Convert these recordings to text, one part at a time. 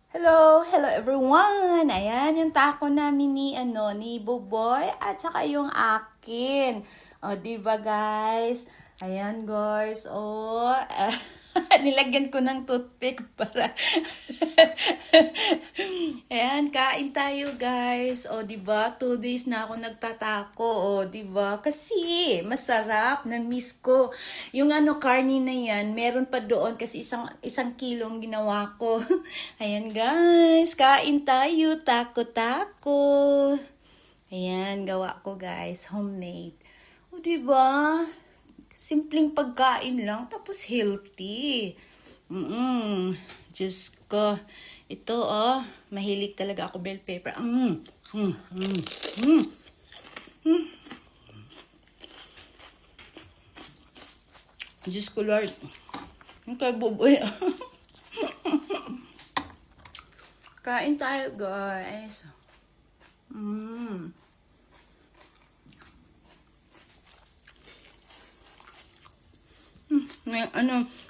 Hello everyone! Ayan, yung taco namin ni Buboy at saka yung akin. O, diba guys? Ayan guys, nilagyan ko ng toothpick para ayan, kain tayo guys. O, diba? 2 days na ako nagtatako. O, diba? Kasi masarap, na-miss ko. Yung karni na yan, meron pa doon kasi isang kilong ginawa ko. Ayan guys, kain tayo. Tako-tako. Ayan, gawa ko guys, homemade. O, diba? Simpleng pagkain lang, tapos healthy. Diyos ko. Ito, mahilig talaga ako bell pepper. Diyos ko, Lord. Ang kay Buboy. Kain tayo, guys.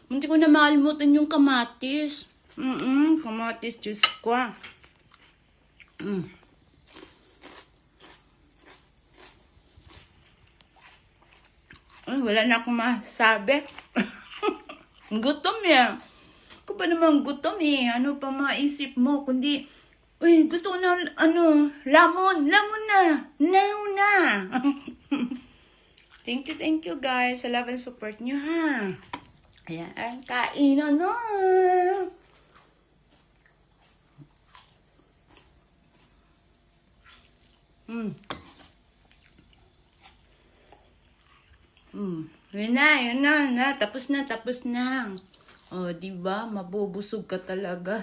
Hindi ko na makalimutan yung kamatis. Kamatis, Diyos ko. Ay, wala na akong masabi. Gutom yan. Ako ba naman gutom eh. Ano pa maisip mo? Kundi, uy, gusto ko na, lamon. Lamon na. Now na. Thank you guys. Sa love and support nyo ha. Ayan, kain na. Yun na. Tapos na. O, diba? Mabubusog ka talaga.